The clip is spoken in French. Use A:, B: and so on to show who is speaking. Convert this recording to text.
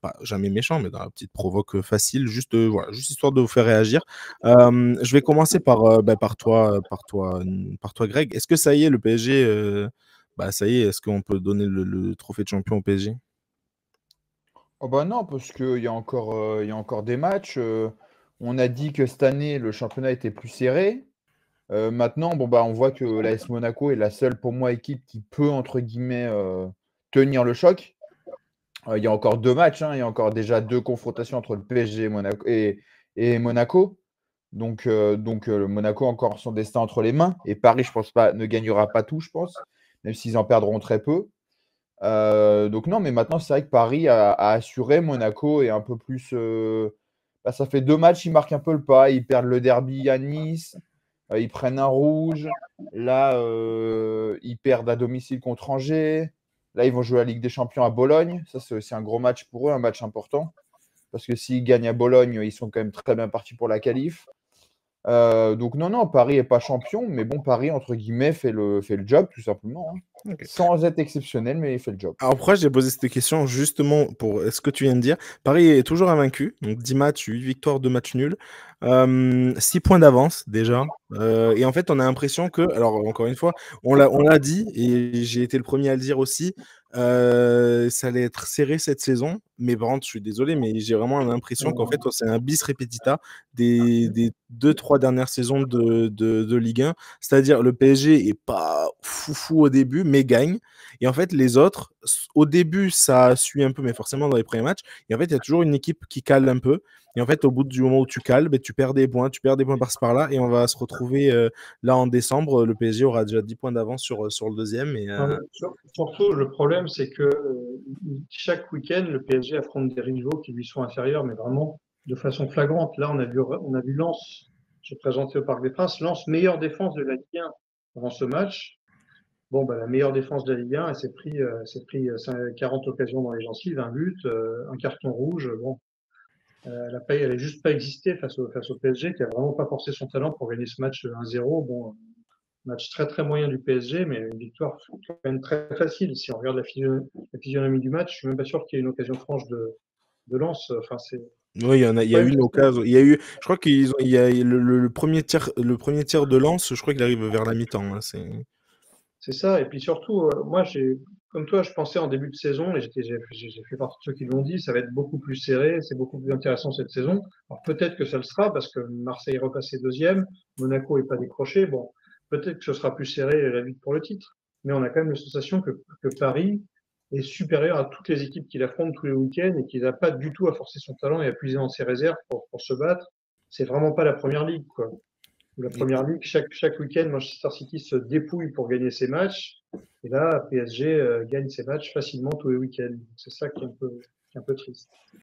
A: pas jamais méchant, mais dans la petite provoque facile, juste, voilà, juste histoire de vous faire réagir. Je vais commencer par toi, Greg. Est-ce que ça y est, le PSG, ça y est, est-ce qu'on peut donner le trophée de champion au PSG?
B: Oh bah non, parce il y a encore des matchs. On a dit que cette année, le championnat était plus serré. Maintenant, bon, bah, on voit que l'AS Monaco est la seule, pour moi, équipe qui peut, entre guillemets, tenir le choc. Il y a encore deux matchs, hein, il y a encore déjà deux confrontations entre le PSG et Monaco. Le Monaco a encore son destin entre les mains. Et Paris, je pense pas, ne gagnera pas tout, je pense, même s'ils en perdront très peu. Donc non, mais maintenant, c'est vrai que Paris a assuré. Monaco est un peu plus. Ça fait deux matchs, ils marquent un peu le pas. Ils perdent le derby à Nice. Ils prennent un rouge. Là, ils perdent à domicile contre Angers. Là, ils vont jouer la Ligue des Champions à Bologne. Ça, c'est aussi un gros match pour eux, un match important. Parce que s'ils gagnent à Bologne, ils sont quand même très bien partis pour la qualif. Donc non, non, Paris n'est pas champion, mais bon, Paris, entre guillemets, fait le job, tout simplement, hein.
A: Ok.
B: Sans être exceptionnel, mais il fait le job.
A: Alors pourquoi j'ai posé cette question justement pour ce que tu viens de dire. Paris est toujours invaincu, donc 10 matchs, 8 victoires, 2 matchs nuls, 6 points d'avance déjà. Et en fait, on a l'impression que, alors encore une fois, on l'a dit et j'ai été le premier à le dire aussi, ça allait être serré cette saison. Mais par contre, je suis désolé, mais j'ai vraiment l'impression qu'en fait, c'est un bis repetita des 2-3 dernières saisons de Ligue 1. C'est-à-dire le PSG est pas foufou au début, mais gagne. Et en fait, les autres, au début, ça suit un peu, mais forcément dans les premiers matchs. Et en fait, il y a toujours une équipe qui cale un peu. Et en fait, au bout du moment où tu cales, ben, tu perds des points par-ci par-là. Et on va se retrouver là en décembre. Le PSG aura déjà 10 points d'avance sur le deuxième. Et,
C: Non, mais surtout, le problème, c'est que chaque week-end, le PSG affronte des rivaux qui lui sont inférieurs, mais vraiment de façon flagrante. Là, on a vu Lens se présenter au Parc des Princes. Lens, meilleure défense de la Ligue 1 avant ce match. Bon, bah, la meilleure défense de la Ligue 1, elle s'est pris 40 occasions dans les gencives, un but, un carton rouge. Bon, elle a juste pas existé face au PSG, qui a vraiment pas forcé son talent pour gagner ce match 1-0. Bon, match très très moyen du PSG, mais une victoire quand même très facile. Si on regarde la physionomie du match, je suis même pas sûr qu'il y ait une occasion franche de Lens. Enfin, c'est
A: oui, il y a
C: pas
A: eu
C: une...
A: une occasion. Je crois il y a le premier tir de lance, je crois qu'il arrive vers la mi-temps, hein,
C: C'est ça. Et puis surtout, moi, comme toi, je pensais en début de saison, et j'ai fait partie de ceux qui l'ont dit, ça va être beaucoup plus serré, c'est beaucoup plus intéressant cette saison. Alors peut-être que ça le sera, parce que Marseille est repassé deuxième, Monaco est pas décroché. Bon, peut-être que ce sera plus serré la lutte pour le titre. Mais on a quand même la sensation que Paris est supérieur à toutes les équipes qu'il affronte tous les week-ends et qu'il n'a pas du tout à forcer son talent et à puiser dans ses réserves pour se battre. C'est vraiment pas la première ligue, quoi. La première ligue, chaque week-end, Manchester City se dépouille pour gagner ses matchs. Et là, PSG gagne ses matchs facilement tous les week-ends. C'est ça qui est un peu triste.